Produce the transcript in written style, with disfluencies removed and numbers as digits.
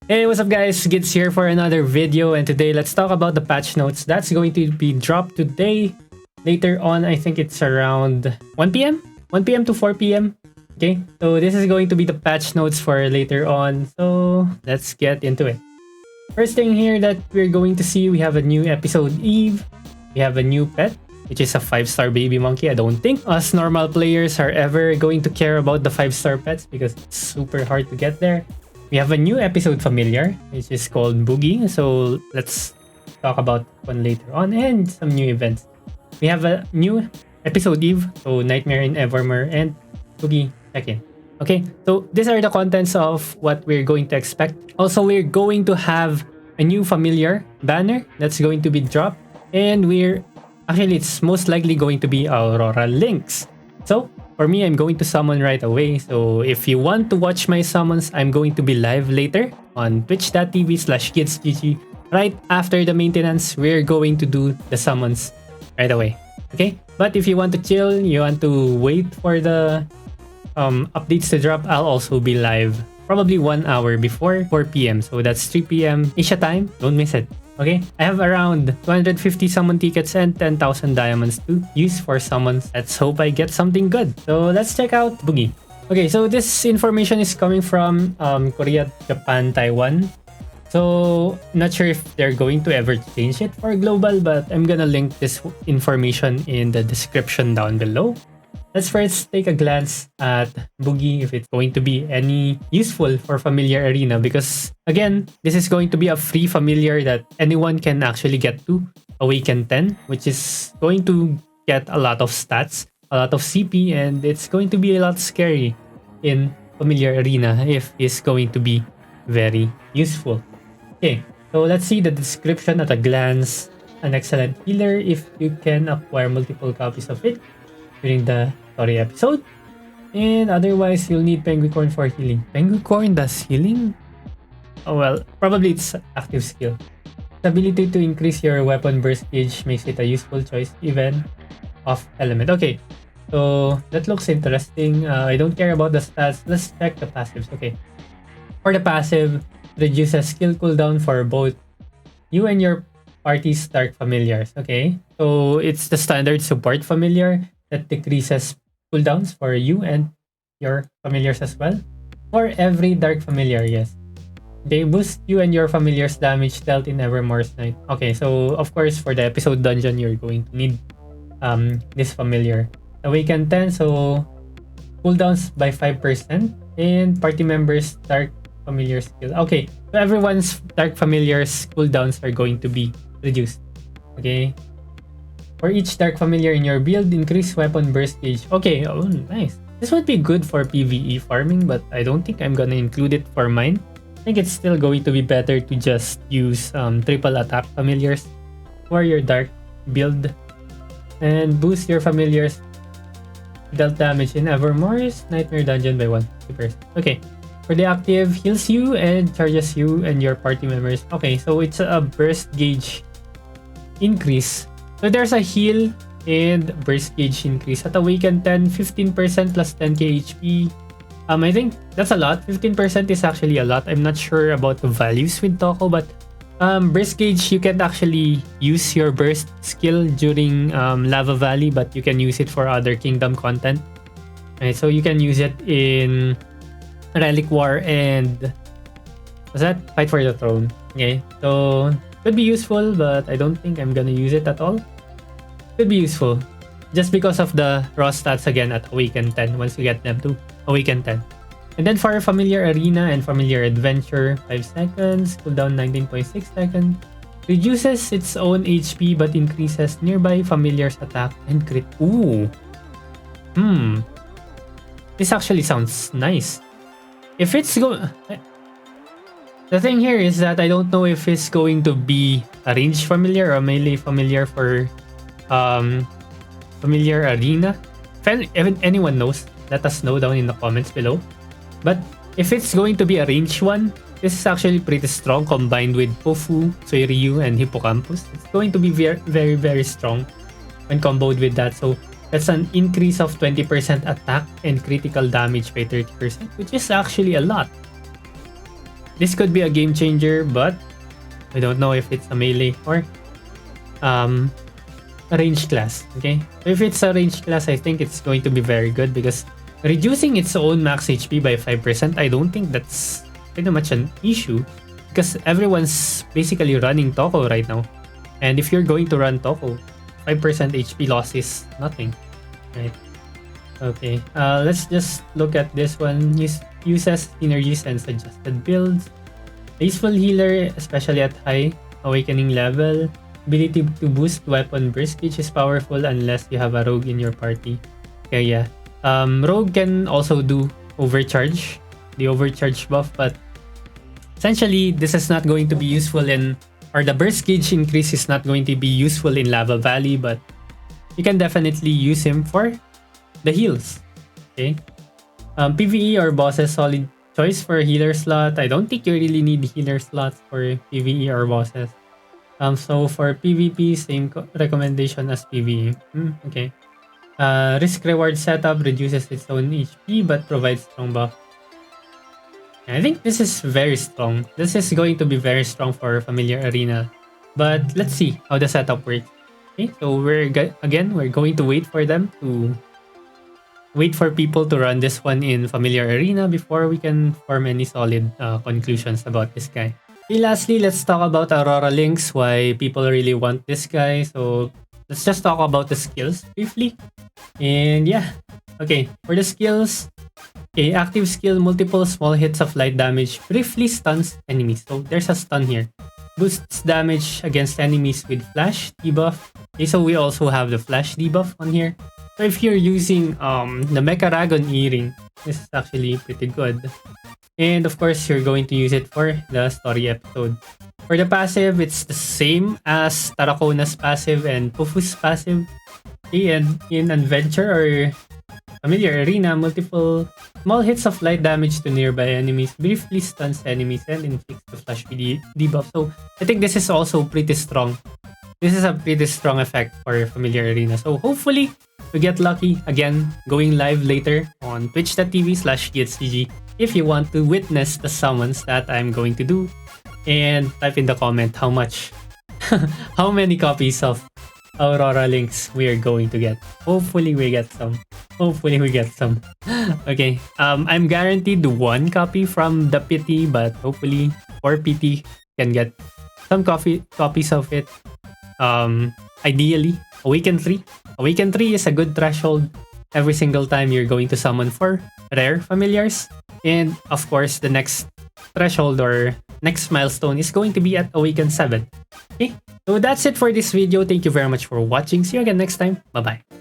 Hey, what's up guys? Gids here for another video, and today let's talk about the patch notes that's going to be dropped today. Later on, I think it's around 1 p.m. 1 p.m. to 4 p.m. Okay, so this is going to be the patch notes for later on. So let's get into it. First thing here that we're going to see, we have a new episode Eve. We have a new pet, which is a 5-star baby monkey. I don't think us normal players are ever going to care about the 5-star pets because it's super hard to get there. We have a new episode familiar, which is called Boogie. So let's talk about one later on, and some new events. We have a new episode Eve, so Nightmare in Evermore and Boogie check-in. Okay, so these are the contents of what we're going to expect. Also, we're going to have a new familiar banner that's going to be dropped, and it's most likely going to be Auroralynx. So for me, I'm going to summon right away. So if you want to watch my summons, I'm going to be live later on twitch.tv/gidsgg. Right after the maintenance, we're going to do the summons right away. Okay? But if you want to chill, you want to wait for the updates to drop, I'll also be live probably 1 hour before 4 p.m. So that's 3 p.m. Asia time. Don't miss it. Okay, I have around 250 summon tickets and 10,000 diamonds to use for summons. Let's hope I get something good. So let's check out Boogie. Okay, so this information is coming from Korea, Japan, Taiwan. So not sure if they're going to ever change it for global, but I'm gonna link this information in the description down below. Let's first take a glance at Boogie, if it's going to be any useful for Familiar Arena, because again, this is going to be a free familiar that anyone can actually get to, Awaken 10, which is going to get a lot of stats, a lot of CP, and it's going to be a lot scary in Familiar Arena if it's going to be very useful. Okay, so let's see the description at a glance. An excellent healer if you can acquire multiple copies of it during the story episode, and otherwise you'll need Penguicorn for healing. Penguicorn does healing? Oh well, probably it's active skill. The ability to increase your weapon burst gauge makes it a useful choice even off element. Okay, so that looks interesting. I don't care about the stats. Let's check the passives. Okay, for the passive, reduces skill cooldown for both you and your party's dark familiars. Okay, so it's the standard support familiar that decreases cooldowns for you and your familiars as well. For every dark familiar, yes. They boost you and your familiar's damage dealt in Evermore's night. Okay, so of course for the episode dungeon, you're going to need this familiar. Awaken 10, so cooldowns by 5%, and party members' dark familiar skill. Okay, so everyone's dark familiar's cooldowns are going to be reduced. Okay. For each dark familiar in your build, increase weapon burst gauge. Okay, oh nice. This would be good for PvE farming, but I don't think I'm gonna include it for mine. I think it's still going to be better to just use triple attack familiars for your dark build and boost your familiars dealt damage in Evermore's Nightmare Dungeon by 1%. Okay, for the active, heals you and charges you and your party members. Okay, so it's a burst gauge increase. So there's a heal and burst gauge increase. At Awaken 10, 15% plus 10k HP. I think that's a lot. 15% is actually a lot. I'm not sure about the values with Toko, but burst gauge, you can't actually use your burst skill during Lava Valley, but you can use it for other kingdom content. Right, so you can use it in Relic War and what's that? Fight for the Throne. Okay, so could be useful, but I don't think I'm gonna use it at all. Could be useful just because of the raw stats again at Awaken 10 once you get them to Awaken 10. And then for Familiar Arena and Familiar Adventure, 5 seconds, cooldown 19.6 seconds, reduces its own HP but increases nearby familiar's attack and crit. Ooh. This actually sounds nice. If it's the thing here is that I don't know if it's going to be a ranged familiar or a melee familiar for Familiar Arena. If anyone knows, let us know down in the comments below. But if it's going to be a ranged one, this is actually pretty strong combined with Pofu, Soiryu, and Hippocampus. It's going to be very, very, very strong when comboed with that. So that's an increase of 20% attack and critical damage by 30%, which is actually a lot. this could be a game changer, but I don't know if it's a melee or a range class. Okay, if it's a range class, I think it's going to be very good because reducing its own max HP by 5%, I don't think that's pretty much an issue because everyone's basically running Toko right now. And if you're going to run Toko, 5% HP loss is nothing, right? Okay, let's just look at this one. Uses synergies and suggested builds. Useful healer, especially at high awakening level. Ability to boost weapon burst, which is powerful unless you have a rogue in your party. Okay, yeah. Rogue can also do overcharge, the overcharge buff, but essentially this is not going to be useful in, or the burst gauge increase is not going to be useful in Lava Valley, but you can definitely use him for the heals. Okay. PvE or bosses, solid choice for a healer slot. I don't think you really need healer slots for PvE or bosses. So for PvP, same recommendation as PvE. Okay. Risk reward setup reduces its own HP but provides strong buff. I think this is very strong. This is going to be very strong for Familiar Arena. But let's see how the setup works. Okay, so we're going to wait for them to wait for people to run this one in Familiar Arena before we can form any solid conclusions about this guy. Okay, lastly, let's talk about Auroralynx, why people really want this guy. So let's just talk about the skills briefly. And yeah, okay, for the skills, okay, active skill, multiple small hits of light damage briefly stuns enemies. So there's a stun here. Boosts damage against enemies with flash debuff. Okay, so we also have the flash debuff on here. So if you're using the Mecha Dragon earring, this is actually pretty good. And of course, you're going to use it for the story episode. For the passive, it's the same as Tarakona's passive and Pufu's passive. Okay, and in Adventure or Familiar Arena, multiple small hits of light damage to nearby enemies briefly stuns enemies and inflicts the flash debuff. So I think this is also pretty strong. This is a pretty strong effect for Familiar Arena. So hopefully, we get lucky again going live later on twitch.tv/GSCG if you want to witness the summons that I'm going to do, and type in the comment how much how many copies of Auroralynx we are going to get. Hopefully we get some. Okay, I'm guaranteed one copy from the PT, but hopefully 4 PT can get some copies of it. Ideally Awaken 3 is a good threshold every single time you're going to summon for rare familiars. And of course, the next threshold or next milestone is going to be at Awaken 7. Okay, so that's it for this video. Thank you very much for watching. See you again next time. Bye-bye.